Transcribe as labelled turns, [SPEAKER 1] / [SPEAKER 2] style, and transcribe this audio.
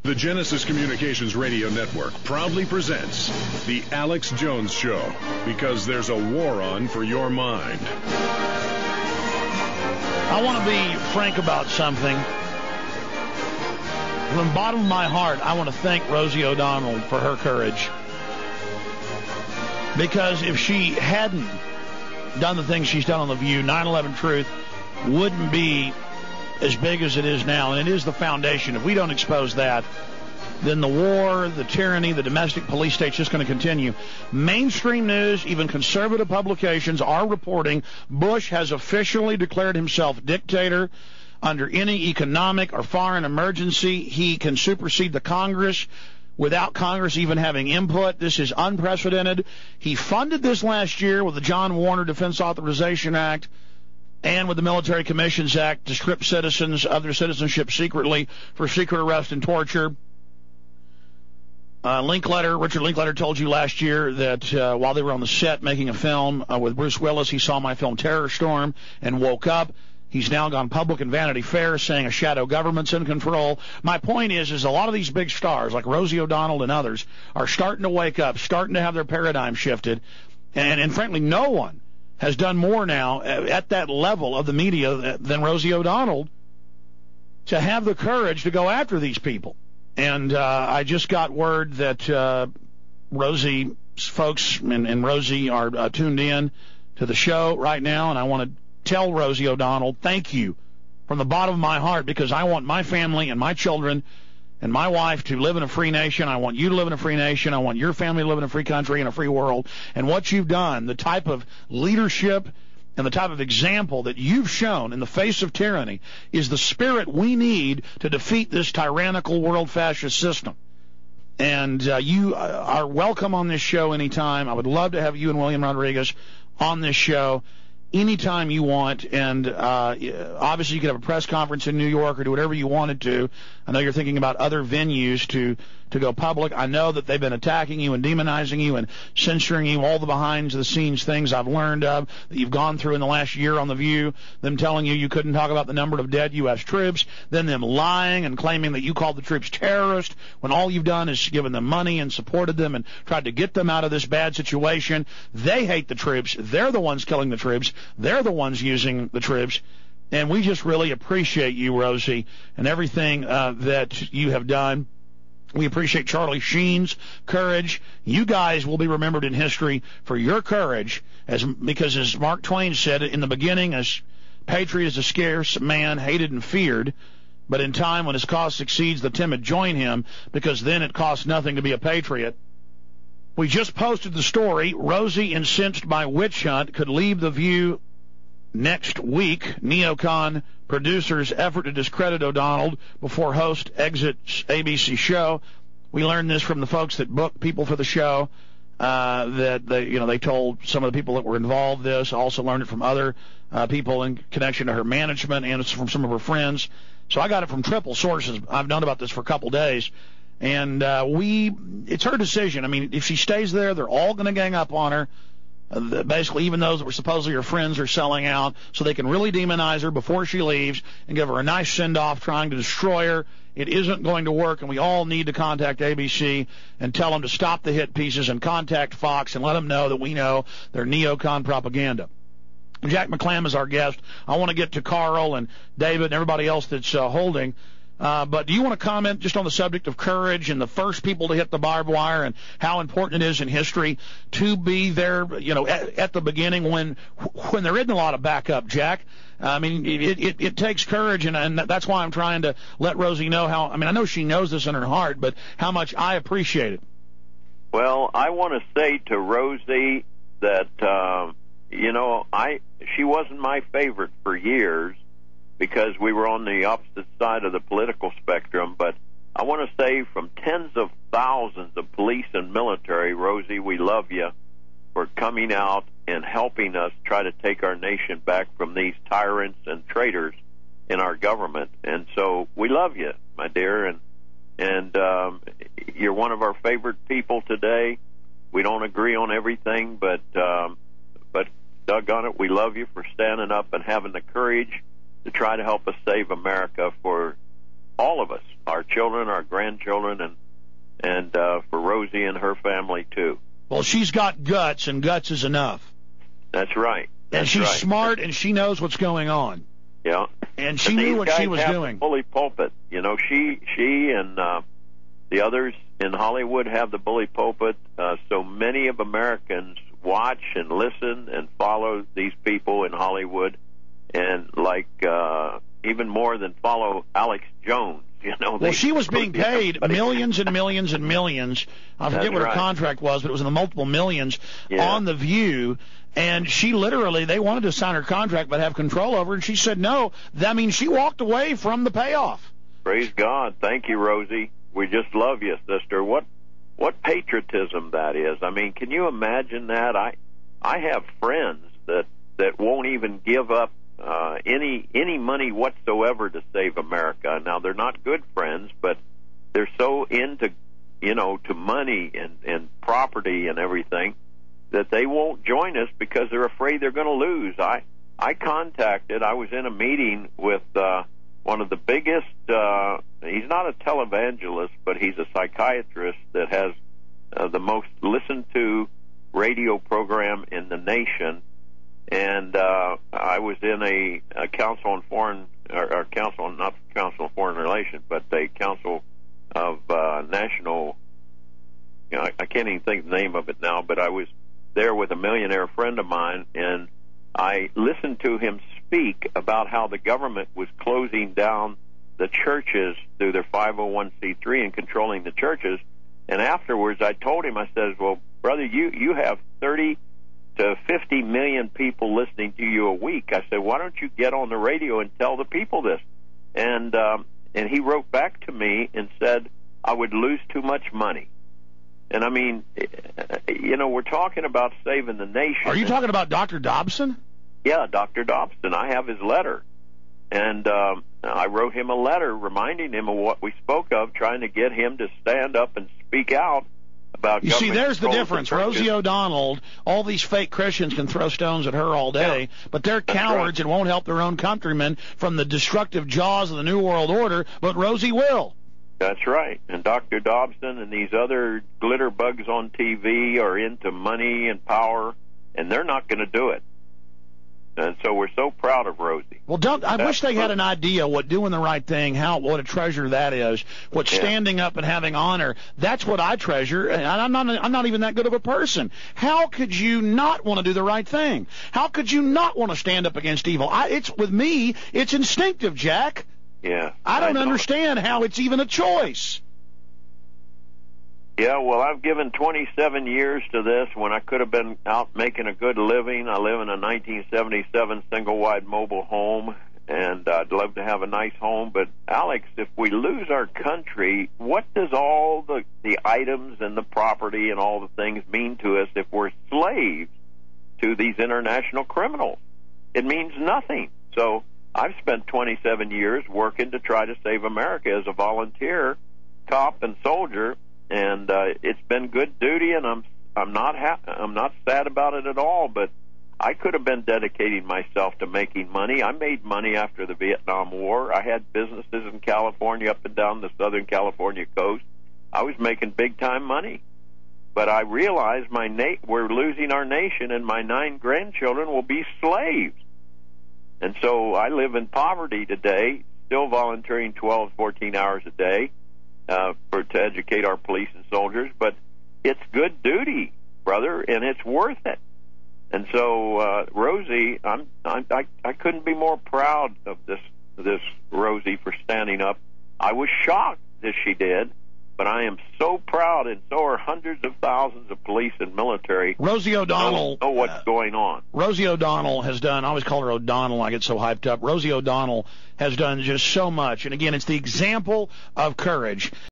[SPEAKER 1] The Genesis Communications Radio Network proudly presents The Alex Jones Show, because there's a war on for your mind.
[SPEAKER 2] I want to be frank about something. From the bottom of my heart, I want to thank Rosie O'Donnell for her courage. Because if she hadn't done the things she's done on The View, 9/11 Truth wouldn't be as big as it is now, and it is the foundation. If we don't expose that, then the war, the tyranny, the domestic police state's just going to continue. Mainstream news, even conservative publications are reporting Bush has officially declared himself dictator. Under any economic or foreign emergency, he can supersede the Congress without Congress even having input. This is unprecedented. He funded this last year with the John Warner Defense Authorization Act and with the Military Commissions Act to strip citizens of their citizenship secretly for secret arrest and torture. Richard Linklater told you last year that while they were on the set making a film with Bruce Willis, he saw my film Terror Storm and woke up. He's now gone public in Vanity Fair saying a shadow government's in control. My point is a lot of these big stars like Rosie O'Donnell and others are starting to wake up, starting to have their paradigm shifted. And frankly, no one has done more now at that level of the media than Rosie O'Donnell to have the courage to go after these people. And I just got word that Rosie's folks and Rosie are tuned in to the show right now, and I want to tell Rosie O'Donnell, thank you from the bottom of my heart, because I want my family and my children and my wife to live in a free nation. I want you to live in a free nation. I want your family to live in a free country and a free world. And what you've done, the type of leadership and the type of example that you've shown in the face of tyranny, is the spirit we need to defeat this tyrannical world fascist system. And you are welcome on this show anytime. I would love to have you and William Rodriguez on this show anytime you want. And obviously you could have a press conference in New York or do whatever you wanted to. I know you're thinking about other venues to go public. I know that they've been attacking you and demonizing you and censoring you, all the behind-the-scenes things I've learned of that you've gone through in the last year on The View, them telling you couldn't talk about the number of dead U.S. troops, then them lying and claiming that you called the troops terrorists when all you've done is given them money and supported them and tried to get them out of this bad situation. They hate the troops. They're the ones killing the troops. They're the ones using the troops. And we just really appreciate you, Rosie, and everything that you have done. We appreciate Charlie Sheen's courage. You guys will be remembered in history for your courage, because as Mark Twain said in the beginning, as patriot is a scarce man, hated and feared, but in time when his cause succeeds, the timid join him, because then it costs nothing to be a patriot. We just posted the story, Rosie incensed by witch hunt could leave The View next week. Neocon producers' effort to discredit O'Donnell before host exits ABC show. We learned this from the folks that booked people for the show, that they told some of the people that were involved this. Also learned it from other people in connection to her management, and it's from some of her friends. So I got it from triple sources. I've known about this for a couple days. And it's her decision. I mean, if she stays there, they're all going to gang up on her. Basically, even those that were supposedly her friends are selling out so they can really demonize her before she leaves and give her a nice send-off trying to destroy her. It isn't going to work, and we all need to contact ABC and tell them to stop the hit pieces and contact Fox and let them know that we know they're neocon propaganda. Jack McLamb is our guest. I want to get to Carl and David and everybody else that's holding. But do you want to comment just on the subject of courage and the first people to hit the barbed wire and how important it is in history to be there, at the beginning when there isn't a lot of backup, Jack? I mean, it takes courage, and that's why I'm trying to let Rosie know how, I know she knows this in her heart, but how much I appreciate it.
[SPEAKER 3] Well, I want to say to Rosie that, she wasn't my favorite for years, because we were on the opposite side of the political spectrum. But I want to say from tens of thousands of police and military, Rosie, we love you for coming out and helping us try to take our nation back from these tyrants and traitors in our government. And so we love you, my dear, and you're one of our favorite people today. We don't agree on everything, but doggone it, we love you for standing up and having the courage to try to help us save America for all of us, our children, our grandchildren, and for Rosie and her family too.
[SPEAKER 2] Well, she's got guts, and guts is enough.
[SPEAKER 3] That's right.
[SPEAKER 2] And she's smart, and she knows what's going on.
[SPEAKER 3] Yeah.
[SPEAKER 2] And she knew what she was doing.
[SPEAKER 3] The bully pulpit. You know, she and the others in Hollywood have the bully pulpit. So many of Americans watch and listen and follow these people in Hollywood, and even more than follow Alex Jones. You know,
[SPEAKER 2] well, she was being paid millions and millions and millions. I forget what her contract was, but it was in the multiple millions on The View. And she literally, they wanted to sign her contract but have control over her, and she said no. That means she walked away from the payoff.
[SPEAKER 3] Praise God. Thank you, Rosie. We just love you, sister. What patriotism that is. I mean, can you imagine that? I have friends that won't even give up any money whatsoever to save America. Now, they're not good friends, but they're so into, to money and property and everything that they won't join us because they're afraid they're going to lose. I was in a meeting with one of the biggest, he's not a televangelist, but he's a psychiatrist that has the most listened to radio program in the nation. And I was in a council on foreign, or council, not council on foreign relations, but a council of national, I can't even think of the name of it now, but I was there with a millionaire friend of mine, and I listened to him speak about how the government was closing down the churches through their 501c3 and controlling the churches. And afterwards, I told him, I said, well, brother, you have 30 to 50 million people listening to you a week. I said, why don't you get on the radio and tell the people this? And he wrote back to me and said, I would lose too much money. And I mean, we're talking about saving the nation.
[SPEAKER 2] Are you talking about Dr. Dobson?
[SPEAKER 3] Yeah, Dr. Dobson. I have his letter. And I wrote him a letter reminding him of what we spoke of, trying to get him to stand up and speak out about.
[SPEAKER 2] You see, there's the difference. Rosie O'Donnell, all these fake Christians can throw stones at her all day, but they're cowards and won't help their own countrymen from the destructive jaws of the New World Order, but Rosie will.
[SPEAKER 3] That's right. And Dr. Dobson and these other glitter bugs on TV are into money and power, and they're not going to do it. And so we're so proud of Rosie.
[SPEAKER 2] Well, I wish they had an idea what doing the right thing, what a treasure that is, what standing up and having honor. That's what I treasure, and I'm not even that good of a person. How could you not want to do the right thing? How could you not want to stand up against evil? With me, it's instinctive, Jack.
[SPEAKER 3] Yeah.
[SPEAKER 2] I don't understand how it's even a choice.
[SPEAKER 3] Yeah, well, I've given 27 years to this when I could have been out making a good living. I live in a 1977 single-wide mobile home, and I'd love to have a nice home. But, Alex, if we lose our country, what does all the items and the property and all the things mean to us if we're slaves to these international criminals? It means nothing. So I've spent 27 years working to try to save America as a volunteer cop and soldier, and it's been good duty, and I'm not sad about it at all. But I could have been dedicating myself to making money. I made money after the Vietnam War. I had businesses in California, up and down the Southern California coast. I was making big time money, but I realized we're losing our nation, and my 9 grandchildren will be slaves. And so I live in poverty today, still volunteering 12, 14 hours a day to educate our police and soldiers. But it's good duty, brother, and it's worth it. And so, Rosie, I couldn't be more proud of this Rosie for standing up. I was shocked that she did, but I am so proud, and so are hundreds of thousands of police and military.
[SPEAKER 2] Rosie O'Donnell
[SPEAKER 3] know what's going on.
[SPEAKER 2] Rosie O'Donnell has done, I always call her O'Donnell, I get so hyped up. Rosie O'Donnell has done just so much. And again, it's the example of courage.